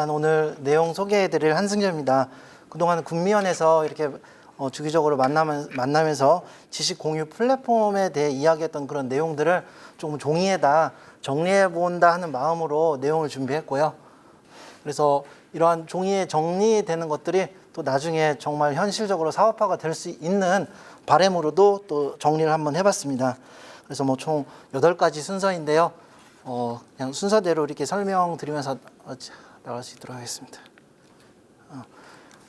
일단 오늘 내용 소개해드릴 한승재입니다. 그동안 군미원에서 이렇게 주기적으로 만나면서 지식 공유 플랫폼에 대해 이야기했던 그런 내용들을 조금 종이에다 정리해본다 하는 마음으로 내용을 준비했고요. 그래서 이러한 종이에 정리되는 것들이 또 나중에 정말 현실적으로 사업화가 될 수 있는 바람으로도 또 정리를 한번 해봤습니다. 그래서 뭐 총 8가지 순서인데요. 그냥 순서대로 이렇게 설명드리면서 나갈 수 있도록 하겠습니다.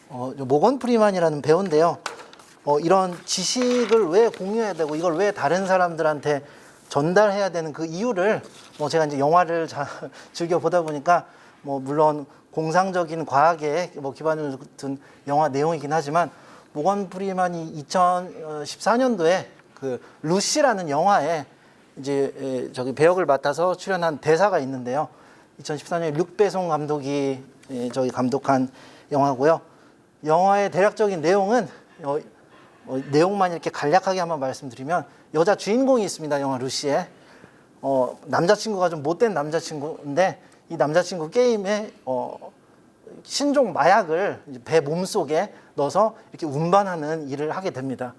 모건 프리만이라는 배우인데요. 이런 지식을 왜 공유해야 되고 이걸 왜 다른 사람들한테 전달해야 되는 그 이유를 제가 이제 영화를 즐겨 보다 보니까 물론 공상적인 과학에 기반을 둔 영화 내용이긴 하지만 모건 프리만이 2014년도에 그 루시라는 영화에 이제 저기 배역을 맡아서 출연한 대사가 있는데요. 2014년에 룩 베송 감독이 저기 감독한 영화고요. 영화의 대략적인 내용은 내용만 이렇게 간략하게 한번 말씀드리면 여자 주인공이 있습니다. 영화 루시에 남자친구가 좀 못된 남자친구인데 이 남자친구 게임에 신종 마약을 배 몸속에 넣어서 이렇게 운반하는 일을 하게 됩니다.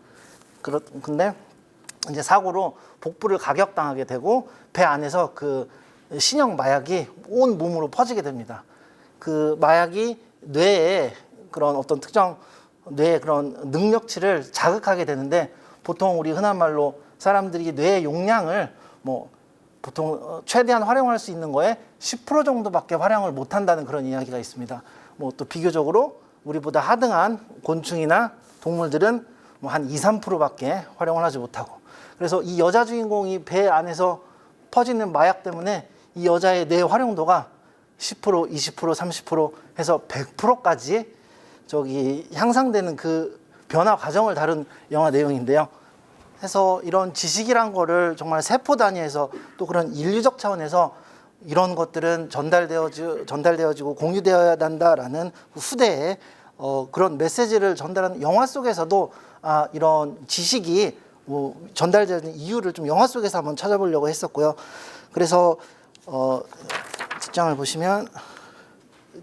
근데 이제 사고로 복부를 가격당하게 되고 배 안에서 그 신형 마약이 온 몸으로 퍼지게 됩니다. 그 마약이 뇌에 그런 어떤 특정 뇌의 그런 능력치를 자극하게 되는데 보통 우리 흔한 말로 사람들이 뇌의 용량을 보통 최대한 활용할 수 있는 거에 10% 정도밖에 활용을 못한다는 그런 이야기가 있습니다. 또 비교적으로 우리보다 하등한 곤충이나 동물들은 한 2~3%밖에 활용을 하지 못하고, 그래서 이 여자 주인공이 배 안에서 퍼지는 마약 때문에 이 여자의 뇌 활용도가 10%, 20%, 30% 해서 100%까지 저기 향상되는 그 변화 과정을 다룬 영화 내용인데요. 해서 이런 지식이란 거를 정말 세포 단위에서 또 그런 인류적 차원에서 이런 것들은 전달되어지고 공유되어야 한다라는 후대에 그런 메시지를 전달하는 영화 속에서도 이런 지식이 전달되는 이유를 좀 영화 속에서 한번 찾아보려고 했었고요. 그래서 뒷장을 보시면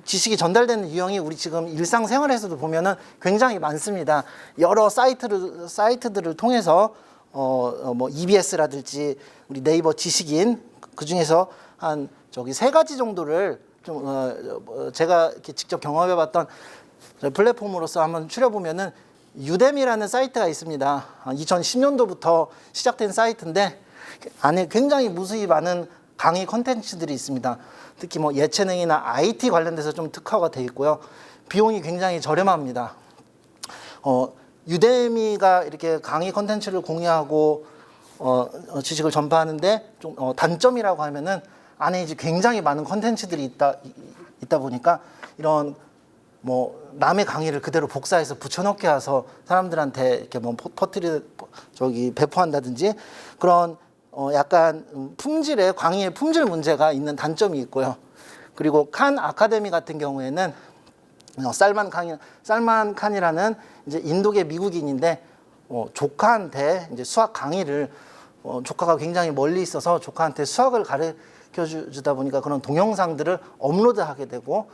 지식이 전달되는 유형이 우리 지금 일상생활에서도 보면은 굉장히 많습니다. 여러 사이트들을 통해서 EBS라든지 우리 네이버 지식인 그 중에서 한 저기 3가지 정도를 좀 제가 이렇게 직접 경험해봤던 플랫폼으로서 한번 추려보면은 유데미라는 사이트가 있습니다. 2010년도부터 시작된 사이트인데 안에 굉장히 무수히 많은 강의 컨텐츠들이 있습니다. 특히 예체능이나 IT 관련돼서 좀 특화가 되어 있고요. 비용이 굉장히 저렴합니다. 유데미가 이렇게 강의 컨텐츠를 공유하고 지식을 전파하는데 좀 단점이라고 하면은 안에 이제 굉장히 많은 컨텐츠들이 있다 보니까 이런 남의 강의를 그대로 복사해서 붙여넣게 해서 사람들한테 이렇게 배포한다든지 그런 약간 강의의 품질 문제가 있는 단점이 있고요. 그리고 칸 아카데미 같은 경우에는 살만 칸이라는 이제 인도계 미국인인데 조카한테 이제 수학 강의를 조카가 굉장히 멀리 있어서 조카한테 수학을 가르쳐 주다 보니까 그런 동영상들을 업로드하게 되고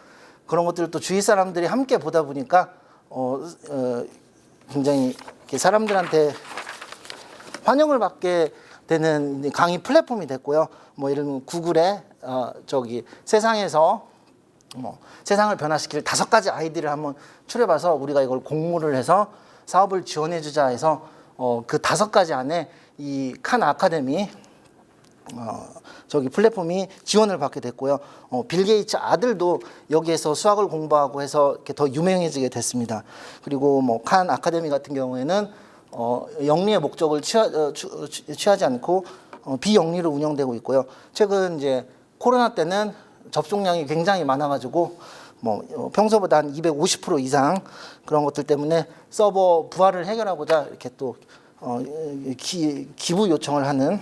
그런 것들을 또 주위 사람들이 함께 보다 보니까 굉장히 사람들한테 환영을 받게 되는 강의 플랫폼이 됐고요. 예를 들면 구글에 세상에서 세상을 변화시킬 5가지 아이디를 한번 추려봐서 우리가 이걸 공모를 해서 사업을 지원해주자 해서 그 5가지 안에 이 칸 아카데미 플랫폼이 지원을 받게 됐고요. 빌 게이츠 아들도 여기에서 수학을 공부하고 해서 이렇게 더 유명해지게 됐습니다. 그리고 칸 아카데미 같은 경우에는 영리의 목적을 취하지 않고 비영리로 운영되고 있고요. 최근 이제 코로나 때는 접속량이 굉장히 많아가지고 평소보다 한 250% 이상 그런 것들 때문에 서버 부하를 해결하고자 이렇게 또 기부 요청을 하는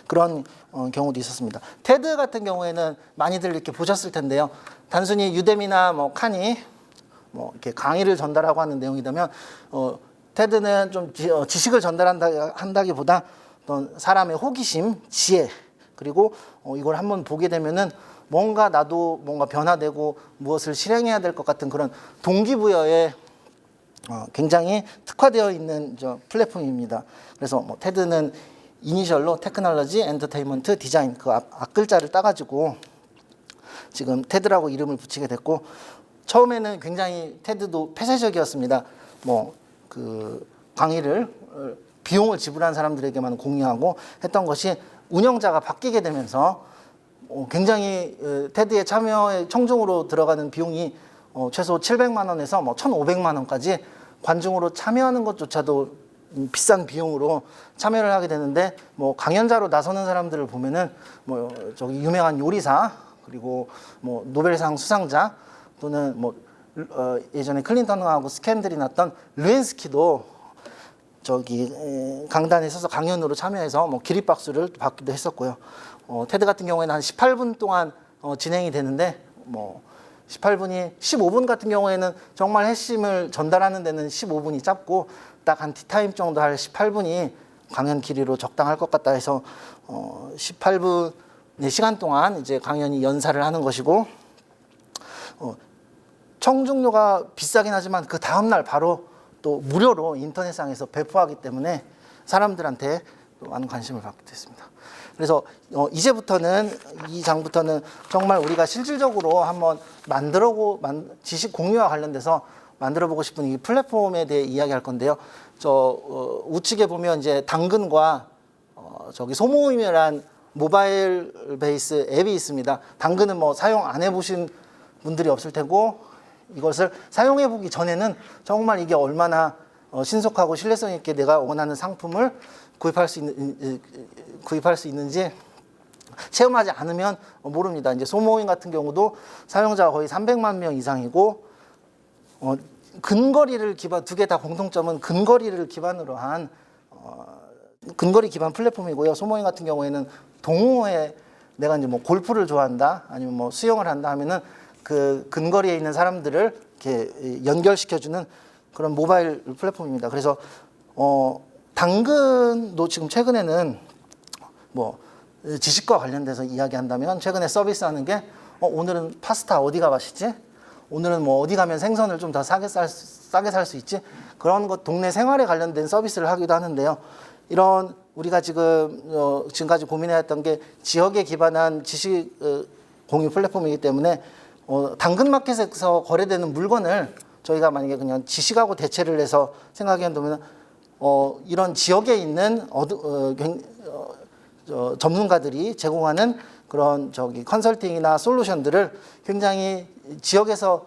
그런 경우도 있었습니다. 테드 같은 경우에는 많이들 이렇게 보셨을 텐데요. 단순히 유데미나 칸이 이렇게 강의를 전달하고 하는 내용이라면 테드는 좀 지식을 전달한다기보다 어떤 사람의 호기심, 지혜, 그리고 이걸 한번 보게 되면은 뭔가 나도 뭔가 변화되고 무엇을 실행해야 될 것 같은 그런 동기부여에 굉장히 특화되어 있는 플랫폼입니다. 그래서 뭐 테드는 이니셜로 테크놀로지, 엔터테인먼트, 디자인 그 앞 글자를 따가지고 지금 테드라고 이름을 붙이게 됐고, 처음에는 굉장히 테드도 폐쇄적이었습니다. 뭐 그 강의를 비용을 지불한 사람들에게만 공유하고 했던 것이 운영자가 바뀌게 되면서 굉장히 테드에 참여에 청중으로 들어가는 비용이 최소 700만 원에서 뭐 1,500만 원까지 관중으로 참여하는 것조차도 비싼 비용으로 참여를 하게 되는데, 뭐 강연자로 나서는 사람들을 보면은 뭐 저기 유명한 요리사, 그리고 뭐 노벨상 수상자, 또는 뭐 예전에 클린턴하고 스캔들이 났던 르헨스키도 저기 강단에 서서 강연으로 참여해서 뭐 기립박수를 받기도 했었고요. 테드 같은 경우에는 한 18분 동안 진행이 되는데, 뭐 18분이 15분 같은 경우에는 정말 핵심을 전달하는 데는 15분이 짧고, 딱 한 티타임 정도 할 18분이 강연 길이로 적당할 것 같다 해서 18분의 시간 동안 이제 강연이 연사를 하는 것이고, 청중료가 비싸긴 하지만 그 다음날 바로 또 무료로 인터넷상에서 배포하기 때문에 사람들한테 많은 관심을 받게 됐습니다. 그래서 이제부터는, 이 장부터는 정말 우리가 실질적으로 한번 지식 공유와 관련돼서 만들어보고 싶은 이 플랫폼에 대해 이야기할 건데요. 우측에 보면 이제 당근과 저기 소모임이란 모바일 베이스 앱이 있습니다. 당근은 뭐 사용 안 해보신 분들이 없을 테고, 이것을 사용해 보기 전에는 정말 이게 얼마나 신속하고 신뢰성 있게 내가 원하는 상품을 구입할 수 있는지 체험하지 않으면 모릅니다. 이제 소모임 같은 경우도 사용자가 거의 300만 명 이상이고, 근거리를 기반, 두 개 다 공통점은 근거리를 기반으로 한 근거리 기반 플랫폼이고요. 소모임 같은 경우에는 동호회, 내가 이제 뭐 골프를 좋아한다, 아니면 뭐 수영을 한다 하면은 그 근거리에 있는 사람들을 이렇게 연결시켜주는 그런 모바일 플랫폼입니다. 그래서 당근도 지금 최근에는 뭐 지식과 관련돼서 이야기한다면, 최근에 서비스하는 게 오늘은 파스타 어디가 맛있지? 오늘은 뭐 어디 가면 생선을 좀 더 싸게 살 수 있지? 그런 것, 동네 생활에 관련된 서비스를 하기도 하는데요. 이런 우리가 지금까지 고민해왔던 게 지역에 기반한 지식 공유 플랫폼이기 때문에 당근마켓에서 거래되는 물건을 저희가 만약에 그냥 지식하고 대체를 해서 생각해보면 이런 지역에 있는 전문가들이 제공하는 그런 컨설팅이나 솔루션들을 굉장히 지역에서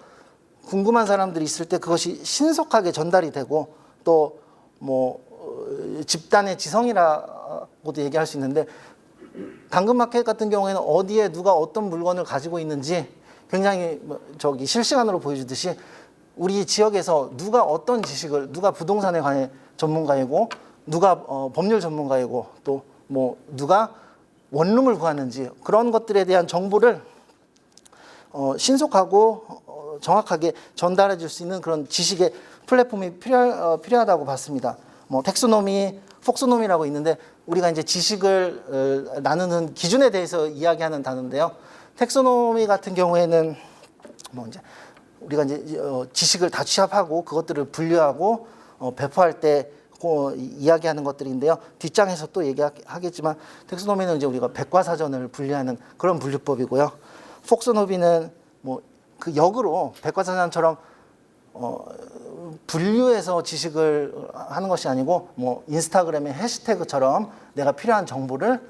궁금한 사람들이 있을 때 그것이 신속하게 전달이 되고, 또 뭐 집단의 지성이라고도 얘기할 수 있는데, 당근마켓 같은 경우에는 어디에 누가 어떤 물건을 가지고 있는지 굉장히 실시간으로 보여주듯이, 우리 지역에서 누가 어떤 지식을, 누가 부동산에 관해 전문가이고, 누가 법률 전문가이고, 또 뭐 누가 원룸을 구하는지, 그런 것들에 대한 정보를 신속하고 정확하게 전달해 줄 수 있는 그런 지식의 플랫폼이 필요하다고 봤습니다. 뭐 텍소노미, 폭소노미라고 있는데, 우리가 이제 지식을 나누는 기준에 대해서 이야기하는 단어인데요. 텍소노미 같은 경우에는 뭐 이제 우리가 이제 지식을 다 취합하고 그것들을 분류하고 배포할 때 이야기하는 것들인데요. 뒷장에서 또 얘기하겠지만, 텍소노미는 이제 우리가 백과사전을 분류하는 그런 분류법이고요. 폭소노미는 뭐 그 역으로 백과사전처럼 분류해서 지식을 하는 것이 아니고, 뭐 인스타그램의 해시태그처럼 내가 필요한 정보를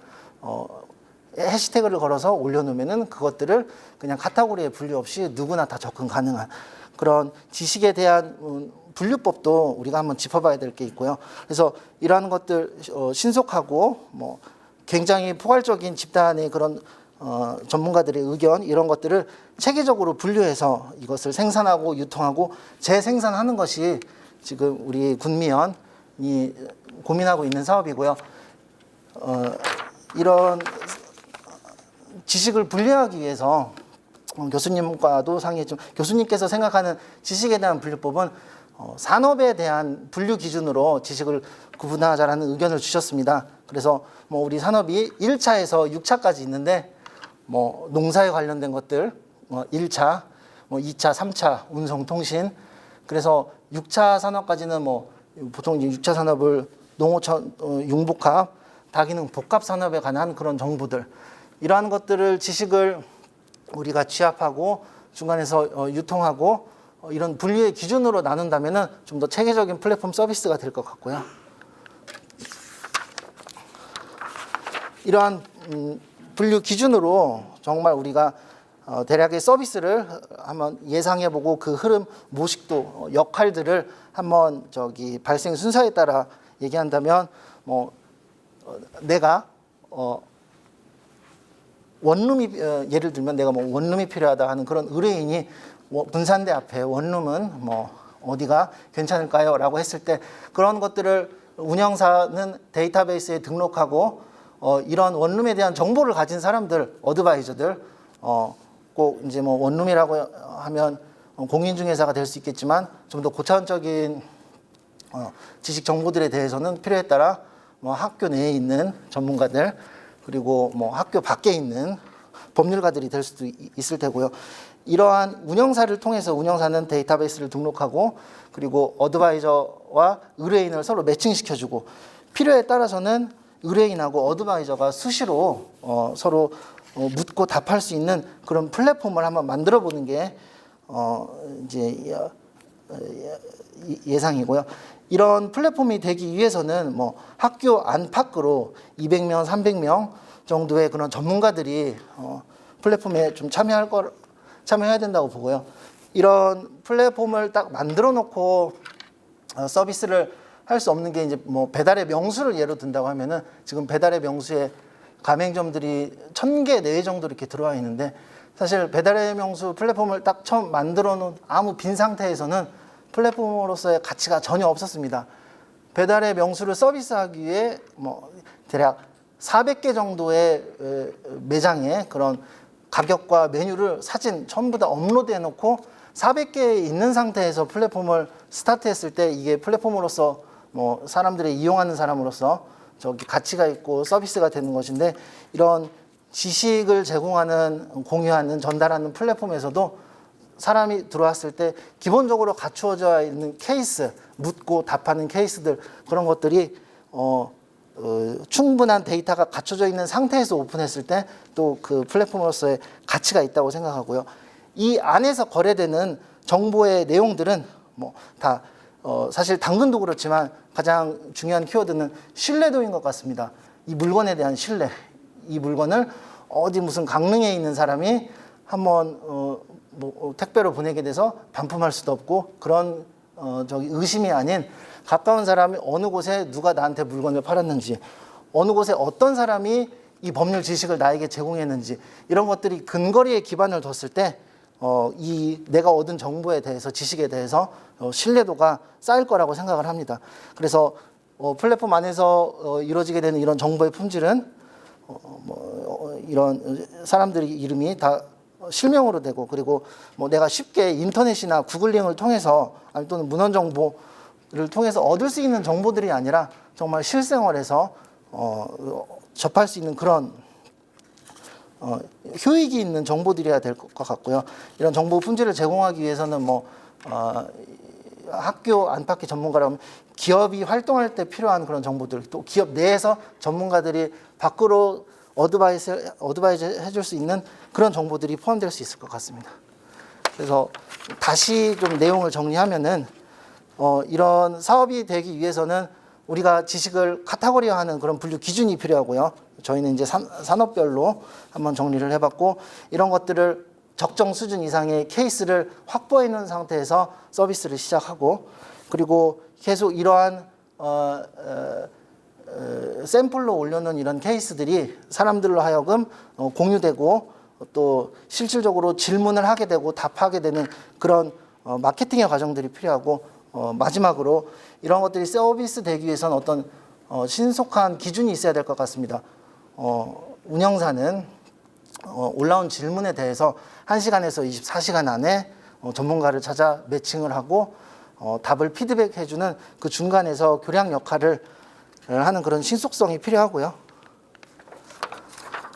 해시태그를 걸어서 올려놓으면은 그것들을 그냥 카테고리에 분류 없이 누구나 다 접근 가능한 그런 지식에 대한 분류법도 우리가 한번 짚어봐야 될 게 있고요. 그래서 이러한 것들 신속하고 뭐 굉장히 포괄적인 집단의 그런 전문가들의 의견, 이런 것들을 체계적으로 분류해서 이것을 생산하고 유통하고 재생산하는 것이 지금 우리 군미연이 고민하고 있는 사업이고요. 이런 지식을 분류하기 위해서 교수님과도 상의했지만, 교수님께서 생각하는 지식에 대한 분류법은 산업에 대한 분류 기준으로 지식을 구분하자라는 의견을 주셨습니다. 그래서 뭐 우리 산업이 1차에서 6차까지 있는데, 뭐 농사에 관련된 것들, 뭐 1차, 뭐 2차, 3차 운송 통신. 그래서 6차 산업까지는 뭐 보통 이제 6차 산업을 농어촌, 융복합, 다기능 복합 산업에 관한 그런 정보들, 이러한 것들을 지식을 우리가 취합하고 중간에서 유통하고 이런 분류의 기준으로 나눈다면은 좀 더 체계적인 플랫폼 서비스가 될 것 같고요. 이러한 분류 기준으로 정말 우리가 대략의 서비스를 한번 예상해보고 그 흐름, 모식도, 역할들을 한번 발생 순서에 따라 얘기한다면, 뭐 내가 원룸이 예를 들면 내가 뭐 원룸이 필요하다 하는 그런 의뢰인이 분산대 앞에 원룸은 뭐 어디가 괜찮을까요? 라고 했을 때 그런 것들을 운영사는 데이터베이스에 등록하고 이런 원룸에 대한 정보를 가진 사람들, 어드바이저들, 꼭 이제 뭐 원룸이라고 하면 공인중개사가 될 수 있겠지만 좀 더 고차원적인 지식 정보들에 대해서는 필요에 따라 뭐 학교 내에 있는 전문가들, 그리고 뭐 학교 밖에 있는 법률가들이 될 수도 있을 테고요. 이러한 운영사를 통해서 운영사는 데이터베이스를 등록하고, 그리고 어드바이저와 의뢰인을 서로 매칭시켜주고, 필요에 따라서는 의뢰인하고 어드바이저가 수시로 서로 묻고 답할 수 있는 그런 플랫폼을 한번 만들어 보는 게 이제 예상이고요. 이런 플랫폼이 되기 위해서는 뭐 학교 안팎으로 200명, 300명 정도의 그런 전문가들이 플랫폼에 좀 참여해야 된다고 보고요. 이런 플랫폼을 딱 만들어 놓고 서비스를 할 수 없는 게 이제 뭐 배달의 명수를 예로 든다고 하면은 지금 배달의 명수에 가맹점들이 1000개 내외 정도 이렇게 들어와 있는데, 사실 배달의 명수 플랫폼을 딱 처음 만들어 놓은 아무 빈 상태에서는 플랫폼으로서의 가치가 전혀 없었습니다. 배달의 명수를 서비스하기 위해 뭐 대략 400개 정도의 매장에 그런 가격과 메뉴를 사진 전부 다 업로드해 놓고 400개 있는 상태에서 플랫폼을 스타트했을 때 이게 플랫폼으로서 뭐 사람들이 이용하는 사람으로서 가치가 있고 서비스가 되는 것인데, 이런 지식을 제공하는, 공유하는, 전달하는 플랫폼에서도 사람이 들어왔을 때 기본적으로 갖추어져 있는 케이스, 묻고 답하는 케이스들, 그런 것들이 충분한 데이터가 갖춰져 있는 상태에서 오픈했을 때 또 그 플랫폼으로서의 가치가 있다고 생각하고요. 이 안에서 거래되는 정보의 내용들은 뭐 다 사실 당근도 그렇지만 가장 중요한 키워드는 신뢰도인 것 같습니다. 이 물건에 대한 신뢰, 이 물건을 어디 무슨 강릉에 있는 사람이 한번 뭐 택배로 보내게 돼서 반품할 수도 없고, 그런 의심이 아닌 가까운 사람이 어느 곳에 누가 나한테 물건을 팔았는지, 어느 곳에 어떤 사람이 이 법률 지식을 나에게 제공했는지, 이런 것들이 근거리에 기반을 뒀을 때 이 내가 얻은 정보에 대해서, 지식에 대해서 신뢰도가 쌓일 거라고 생각을 합니다. 그래서 플랫폼 안에서 이루어지게 되는 이런 정보의 품질은 이런 사람들의 이름이 다 실명으로 되고, 그리고 뭐 내가 쉽게 인터넷이나 구글링을 통해서 아니 또는 문헌 정보를 통해서 얻을 수 있는 정보들이 아니라 정말 실생활에서 접할 수 있는 그런 효익이 있는 정보들이어야 될 것 같고요. 이런 정보 품질을 제공하기 위해서는 뭐 학교 안팎의 전문가라면 기업이 활동할 때 필요한 그런 정보들, 또 기업 내에서 전문가들이 밖으로 어드바이저 해줄 수 있는 그런 정보들이 포함될 수 있을 것 같습니다. 그래서 다시 좀 내용을 정리하면은 이런 사업이 되기 위해서는 우리가 지식을 카테고리화하는 그런 분류 기준이 필요하고요. 저희는 이제 산업별로 한번 정리를 해봤고, 이런 것들을 적정 수준 이상의 케이스를 확보해 놓은 상태에서 서비스를 시작하고, 그리고 계속 이러한 샘플로 올려놓은 이런 케이스들이 사람들로 하여금 공유되고 또 실질적으로 질문을 하게 되고 답하게 되는 그런 마케팅의 과정들이 필요하고, 마지막으로 이런 것들이 서비스 되기 위해서는 어떤 신속한 기준이 있어야 될 것 같습니다. 운영사는 올라온 질문에 대해서 1시간에서 24시간 안에 전문가를 찾아 매칭을 하고 답을 피드백해주는 그 중간에서 교량 역할을 하는 그런 신속성이 필요하고요.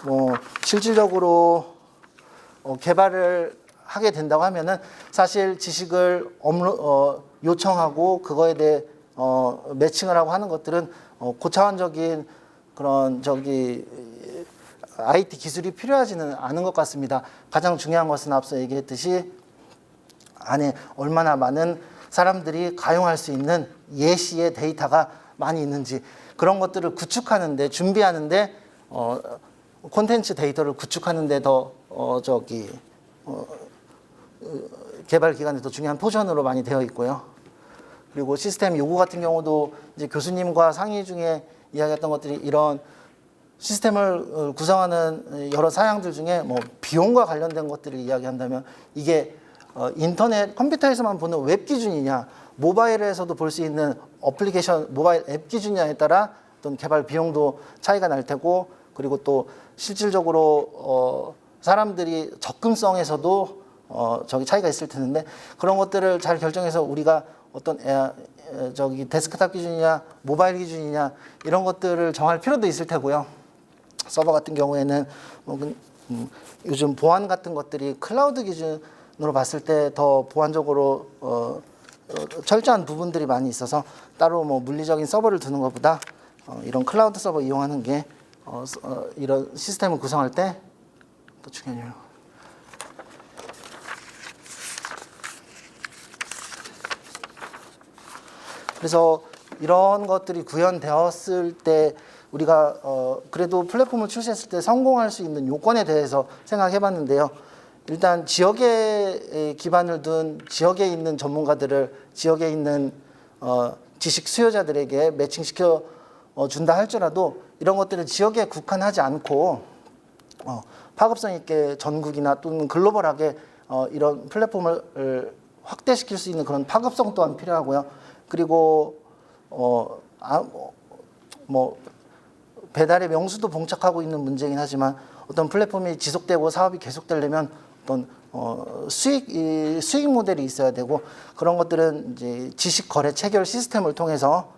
뭐 실질적으로 개발을 하게 된다고 하면은 사실 지식을 요청하고 그거에 대해 매칭을 하고 하는 것들은 고차원적인 그런 IT 기술이 필요하지는 않은 것 같습니다. 가장 중요한 것은 앞서 얘기했듯이 안에 얼마나 많은 사람들이 가용할 수 있는 예시의 데이터가 많이 있는지 그런 것들을 구축하는데 준비하는데 콘텐츠 데이터를 구축하는데 더 개발 기간에 더 중요한 포션으로 많이 되어 있고요. 그리고 시스템 요구 같은 경우도 이제 교수님과 상의 중에 이야기했던 것들이 이런 시스템을 구성하는 여러 사양들 중에 뭐 비용과 관련된 것들을 이야기한다면 이게 인터넷 컴퓨터에서만 보는 웹 기준이냐 모바일에서도 볼 수 있는 어플리케이션 모바일 앱 기준이냐에 따라 어떤 개발 비용도 차이가 날 테고 그리고 또 실질적으로 사람들이 접근성에서도 차이가 있을 텐데 그런 것들을 잘 결정해서 우리가 어떤 데스크탑 기준이냐 모바일 기준이냐 이런 것들을 정할 필요도 있을 테고요. 서버 같은 경우에는 요즘 보안 같은 것들이 클라우드 기준으로 봤을 때 더 보안적으로 철저한 부분들이 많이 있어서 따로 뭐 물리적인 서버를 두는 것보다 이런 클라우드 서버 이용하는 게 이런 시스템을 구성할 때 더 중요해요. 그래서 이런 것들이 구현되었을 때 우리가 그래도 플랫폼을 출시했을 때 성공할 수 있는 요건에 대해서 생각해 봤는데요. 일단 지역에 기반을 둔 지역에 있는 전문가들을 지역에 있는 지식 수요자들에게 매칭시켜 준다 할지라도 이런 것들을 지역에 국한하지 않고 파급성 있게 전국이나 또는 글로벌하게 이런 플랫폼을 확대시킬 수 있는 그런 파급성 또한 필요하고요. 그리고 배달의 명수도 봉착하고 있는 문제이긴 하지만 어떤 플랫폼이 지속되고 사업이 계속되려면 어떤 수익 모델이 있어야 되고 그런 것들은 이제 지식 거래 체결 시스템을 통해서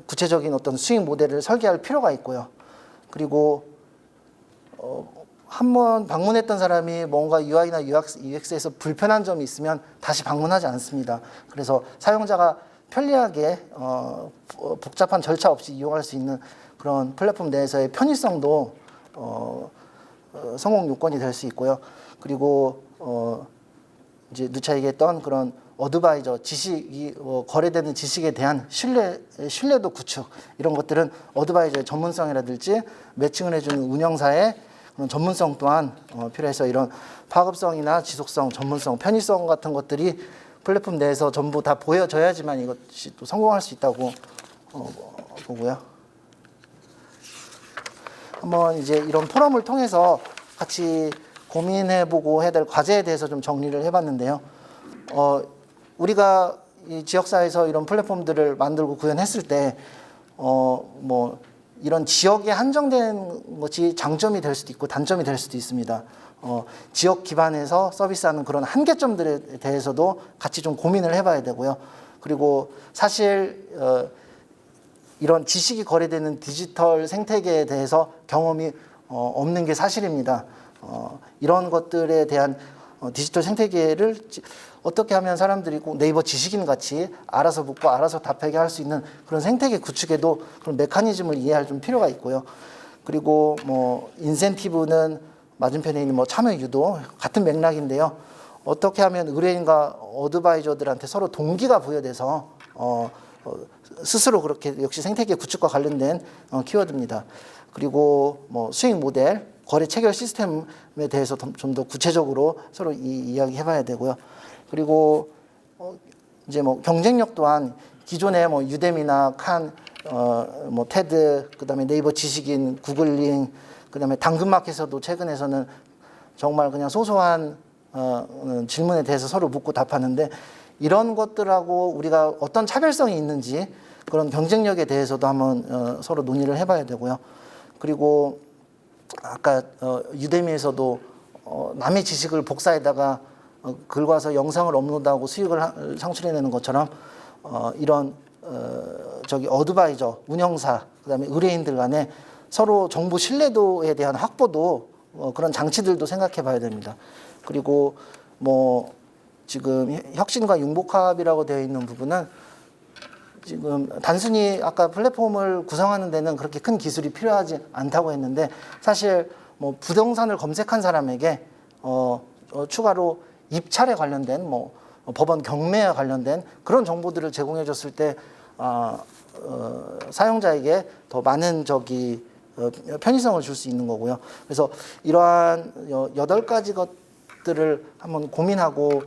구체적인 어떤 수익 모델을 설계할 필요가 있고요. 그리고 한번 방문했던 사람이 뭔가 UI나 UX에서 불편한 점이 있으면 다시 방문하지 않습니다. 그래서 사용자가 편리하게 복잡한 절차 없이 이용할 수 있는 그런 플랫폼 내에서의 편의성도 성공 요건이 될 수 있고요. 그리고 이제 누차 얘기했던 그런 어드바이저 지식이 거래되는 지식에 대한 신뢰도 구축 이런 것들은 어드바이저의 전문성이라든지 매칭을 해주는 운영사의 그런 전문성 또한 필요해서 이런 파급성이나 지속성, 전문성, 편의성 같은 것들이 플랫폼 내에서 전부 다 보여져야지만 이것이 또 성공할 수 있다고 보고요. 한번 이제 이런 포럼을 통해서 같이 고민해보고 해야 될 과제에 대해서 좀 정리를 해봤는데요. 우리가 이 지역사회에서 이런 플랫폼들을 만들고 구현했을 때, 이런 지역에 한정된 것이 장점이 될 수도 있고 단점이 될 수도 있습니다. 지역 기반에서 서비스하는 그런 한계점들에 대해서도 같이 좀 고민을 해봐야 되고요. 그리고 사실 이런 지식이 거래되는 디지털 생태계에 대해서 경험이 없는 게 사실입니다. 이런 것들에 대한 디지털 생태계를 어떻게 하면 사람들이 꼭 네이버 지식인 같이 알아서 묻고 알아서 답하게 할 수 있는 그런 생태계 구축에도 그런 메커니즘을 이해할 좀 필요가 있고요. 그리고 인센티브는 맞은편에 있는 참여 유도 같은 맥락인데요. 어떻게 하면 의뢰인과 어드바이저들한테 서로 동기가 부여돼서 스스로 그렇게 역시 생태계 구축과 관련된 키워드입니다. 그리고 수익 모델, 거래 체결 시스템에 대해서 좀 더 구체적으로 서로 이야기해봐야 되고요. 그리고 이제 경쟁력 또한 기존의 유데미나 칸, 테드, 그다음에 네이버 지식인, 구글링, 그다음에 당근마켓에서도 최근에서는 정말 그냥 소소한 질문에 대해서 서로 묻고 답하는데 이런 것들하고 우리가 어떤 차별성이 있는지 그런 경쟁력에 대해서도 한번 서로 논의를 해봐야 되고요. 그리고 아까 유데미에서도 남의 지식을 복사에다가 긁어서 영상을 업로드하고 수익을 창출해내는 것처럼 이런 어드바이저, 운영사, 그다음에 의뢰인들 간에 서로 정보 신뢰도에 대한 확보도 그런 장치들도 생각해 봐야 됩니다. 그리고 뭐 지금 혁신과 융복합이라고 되어 있는 부분은 지금 단순히 아까 플랫폼을 구성하는 데는 그렇게 큰 기술이 필요하지 않다고 했는데 사실 뭐 부동산을 검색한 사람에게 추가로 입찰에 관련된 뭐 법원 경매에 관련된 그런 정보들을 제공해 줬을 때 사용자에게 더 많은 편의성을 줄 수 있는 거고요. 그래서 이러한 8가지 것들을 한번 고민하고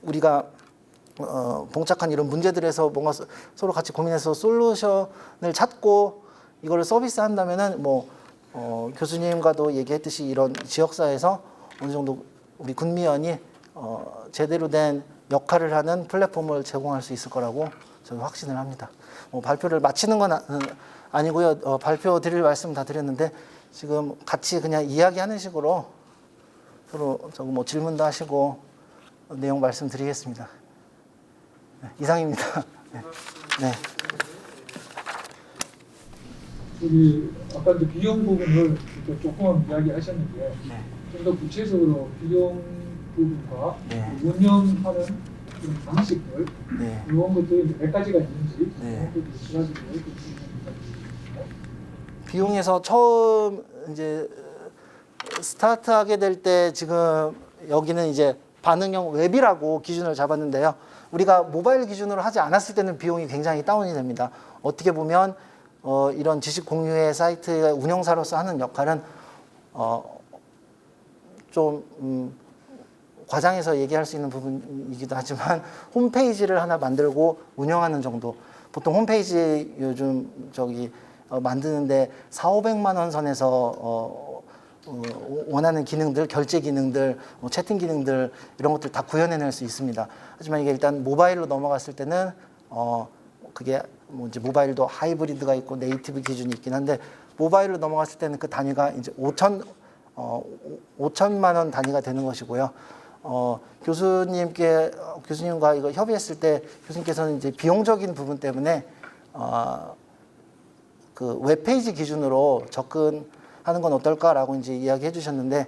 우리가 봉착한 이런 문제들에서 뭔가 서로 같이 고민해서 솔루션을 찾고 이거를 서비스한다면은 뭐 교수님과도 얘기했듯이 이런 지역사회에서 어느 정도 우리 군미원이 제대로 된 역할을 하는 플랫폼을 제공할 수 있을 거라고 저는 확신을 합니다. 발표를 마치는 건 아니고요. 발표 드릴 말씀 다 드렸는데 지금 같이 그냥 이야기하는 식으로 서로 뭐 질문도 하시고 내용 말씀드리겠습니다. 네, 이상입니다. 네. 네. 여기 아까 이제 비용 부분을 조금 이야기하셨는데 네. 좀 더 구체적으로 비용 부분과 네. 운영하는 좀 방식들 네. 이런 것들이 이제 몇 가지가 있는지 네. 그런 것들이 두 가지로 이렇게 부탁드립니다. 비용에서 처음 이제 스타트하게 될 때 지금 여기는 이제 반응형 웹이라고 기준을 잡았는데요. 우리가 모바일 기준으로 하지 않았을 때는 비용이 굉장히 다운이 됩니다. 어떻게 보면 이런 지식 공유의 사이트의 운영사로서 하는 역할은 좀 과장해서 얘기할 수 있는 부분이기도 하지만 홈페이지를 하나 만들고 운영하는 정도. 보통 홈페이지 요즘 만드는데 4,500만 원 선에서 원하는 기능들, 결제 기능들, 채팅 기능들 이런 것들 다 구현해낼 수 있습니다. 하지만 이게 일단 모바일로 넘어갔을 때는 그게 뭐 이제 모바일도 하이브리드가 있고 네이티브 기준이 있긴 한데 모바일로 넘어갔을 때는 그 단위가 이제 5천만 원 단위가 되는 것이고요. 교수님과 이거 협의했을 때 교수님께서는 이제 비용적인 부분 때문에 그 웹페이지 기준으로 접근하는 건 어떨까라고 이제 이야기해 주셨는데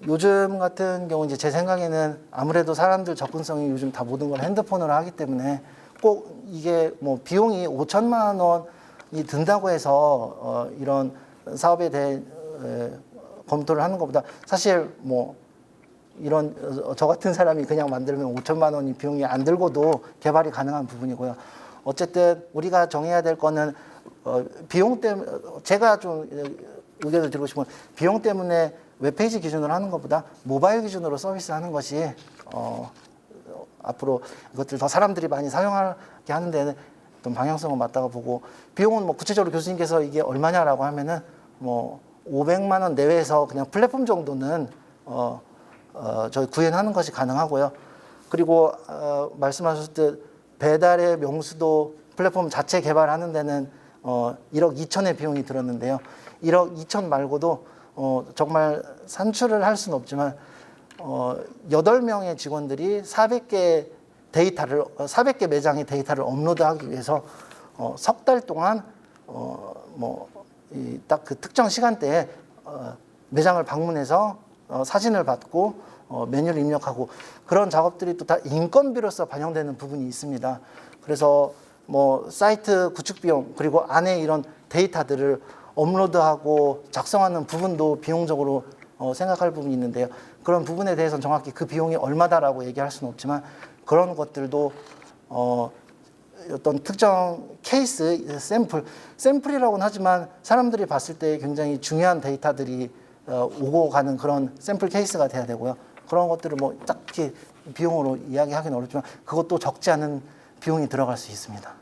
요즘 같은 경우 이제 제 생각에는 아무래도 사람들 접근성이 요즘 다 모든 걸 핸드폰으로 하기 때문에 꼭 이게 뭐 비용이 5천만 원이 든다고 해서 이런 사업에 대해 검토를 하는 것보다 사실 뭐 이런 저 같은 사람이 그냥 만들면 5천만 원이 비용이 안 들고도 개발이 가능한 부분이고요. 어쨌든 우리가 정해야 될 거는 비용 때문에 제가 좀 의견을 드리고 싶은 건 비용 때문에 웹페이지 기준으로 하는 것보다 모바일 기준으로 서비스하는 것이 앞으로 이것들 더 사람들이 많이 사용하게 하는 데는 어떤 방향성은 맞다고 보고 비용은 뭐 구체적으로 교수님께서 이게 얼마냐라고 하면은 뭐 500만 원 내외에서 그냥 플랫폼 정도는 저희 구현하는 것이 가능하고요. 그리고 말씀하셨을 때 배달의 명수도 플랫폼 자체 개발하는 데는 1억 2천의 비용이 들었는데요. 1억 2천 말고도 정말 산출을 할 수는 없지만 8명의 직원들이 400개 매장의 데이터를 업로드하기 위해서 석 달 동안 딱 그 특정 시간대에 매장을 방문해서 사진을 받고 메뉴를 입력하고 그런 작업들이 또 다 인건비로서 반영되는 부분이 있습니다. 그래서 뭐 사이트 구축 비용 그리고 안에 이런 데이터들을 업로드하고 작성하는 부분도 비용적으로 생각할 부분이 있는데요. 그런 부분에 대해서는 정확히 그 비용이 얼마다라고 얘기할 수는 없지만 그런 것들도 어떤 특정 케이스 샘플이라고는 하지만 사람들이 봤을 때 굉장히 중요한 데이터들이 오고 가는 그런 샘플 케이스가 돼야 되고요. 그런 것들을 뭐 딱히 비용으로 이야기하기는 어렵지만 그것도 적지 않은 비용이 들어갈 수 있습니다.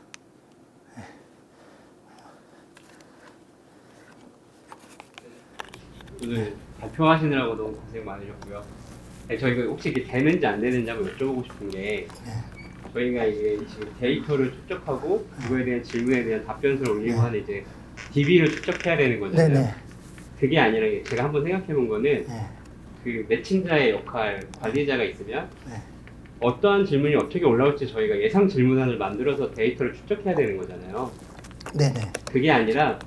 오늘 발표하시느라고 너무 고생 많으셨고요. 저희가 혹시 이게 되는지 안 되는지 한번 여쭤보고 싶은 게 저희가 이게 지금 데이터를 축적하고 그거에 대한 질문에 대한 답변서를 올리고 하는 이제 DB를 축적해야 되는 거잖아요. 네네. 그게 아니라 제가 한번 생각해 본 거는 그 매칭자의 역할, 관리자가 있으면 어떠한 질문이 어떻게 올라올지 저희가 예상 질문안을 만들어서 데이터를 축적해야 되는 거잖아요. 네네. 그게 아니라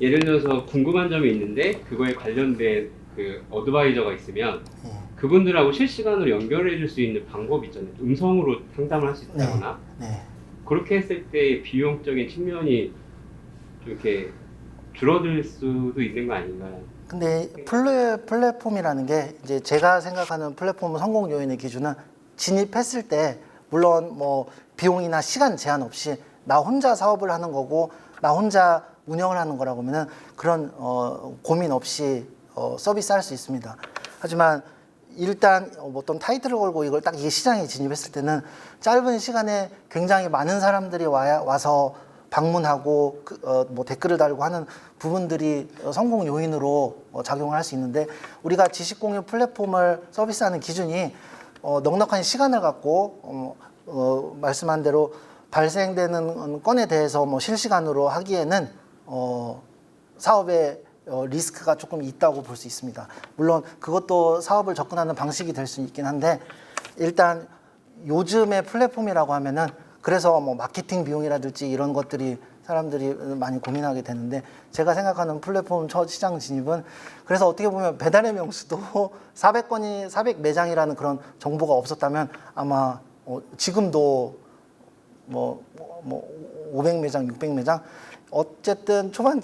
예를 들어서 궁금한 점이 있는데 그거에 관련된 그 어드바이저가 있으면 예. 그분들하고 실시간으로 연결해 줄 수 있는 방법이 있잖아요. 음성으로 상담을 할 수 있다거나 네. 그렇게 했을 때 비용적인 측면이 좀 이렇게 줄어들 수도 있는 거 아닌가요? 근데 플랫폼이라는 게 이제 제가 생각하는 플랫폼 성공 요인의 기준은 진입했을 때 물론 뭐 비용이나 시간 제한 없이 나 혼자 사업을 하는 거고 나 혼자 운영을 하는 거라고 하면은 그런 고민 없이 서비스할 수 있습니다. 하지만 일단 어떤 타이틀을 걸고 이걸 딱 이게 시장에 진입했을 때는 짧은 시간에 굉장히 많은 사람들이 와서 방문하고 뭐 댓글을 달고 하는 부분들이 성공 요인으로 작용을 할 수 있는데 우리가 지식 공유 플랫폼을 서비스하는 기준이 넉넉한 시간을 갖고 말씀한 대로 발생되는 건에 대해서 뭐 실시간으로 하기에는 사업의 리스크가 조금 있다고 볼 수 있습니다. 물론 그것도 사업을 접근하는 방식이 될 수 있긴 한데 일단 요즘의 플랫폼이라고 하면은 그래서 뭐 마케팅 비용이라든지 이런 것들이 사람들이 많이 고민하게 되는데 제가 생각하는 플랫폼 첫 시장 진입은 그래서 어떻게 보면 배달의 명수도 400매장이라는 그런 정보가 없었다면 아마 지금도 뭐 500매장, 600매장 어쨌든 초반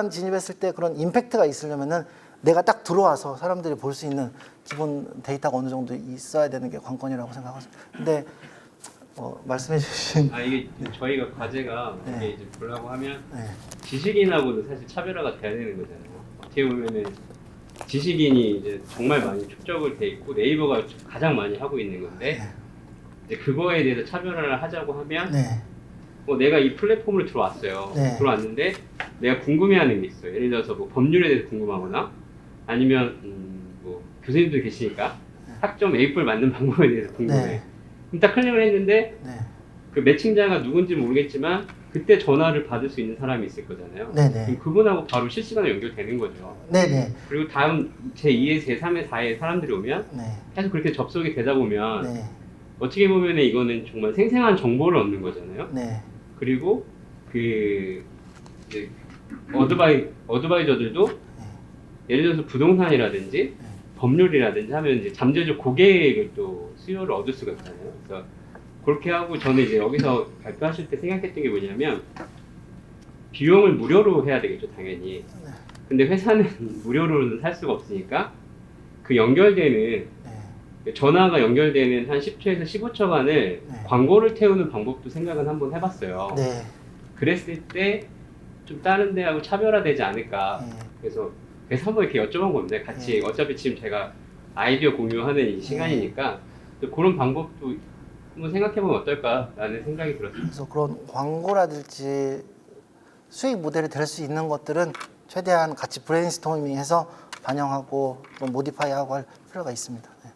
진입했을 때 그런 임팩트가 있으려면은 내가 딱 들어와서 사람들이 볼 수 있는 기본 데이터가 어느 정도 있어야 되는 게 관건이라고 생각합니다. 근데 말씀해 주신 이게 저희가 과제가 네. 이게 이제 보려고 하면 네. 지식인하고도 사실 차별화가 돼야 되는 거잖아요. 어떻게 보면은 지식인이 이제 정말 많이 축적을 돼 있고 네이버가 가장 많이 하고 있는 건데 이제 그거에 대해서 차별화를 하자고 하면 네. 내가 이 플랫폼을 들어왔어요. 네. 들어왔는데 내가 궁금해하는 게 있어요. 예를 들어서 뭐 법률에 대해서 궁금하거나 아니면 뭐 교수님들 계시니까 학점 A+뿔 맞는 방법에 대해서 궁금해. 네. 그럼 딱 클릭을 했는데 네. 그 매칭자가 누군지 모르겠지만 그때 전화를 받을 수 있는 사람이 있을 거잖아요. 네네. 그럼 그분하고 바로 실시간으로 연결되는 거죠. 네네. 그리고 다음 제2의 제3의 4의 사람들이 오면 네. 계속 그렇게 접속이 되다 보면 네. 어떻게 보면 이거는 정말 생생한 정보를 얻는 거잖아요. 네. 그리고 그 이제 어드바이저들도 예를 들어서 부동산이라든지 법률이라든지 하면 이제 잠재적 고객을 또 수요를 얻을 수가 있잖아요. 그래서 그렇게 하고 저는 이제 여기서 발표하실 때 생각했던 게 뭐냐면 비용을 무료로 해야 되겠죠, 당연히. 근데 회사는 무료로는 살 수가 없으니까 그 연결되는 전화가 연결되는 한 10초에서 15초간을 광고를 태우는 방법도 생각은 한번 해봤어요. 네. 그랬을 때 좀 다른 데하고 차별화되지 않을까. 그래서 한번 이렇게 여쭤본 겁니다. 같이 어차피 지금 제가 아이디어 공유하는 이 시간이니까 그런 방법도 한번 생각해보면 어떨까라는 생각이 들었습니다. 그래서 그런 광고라든지 수익 모델이 될 수 있는 것들은 최대한 같이 브레인스토밍해서 반영하고 또 모디파이하고 할 필요가 있습니다. 네.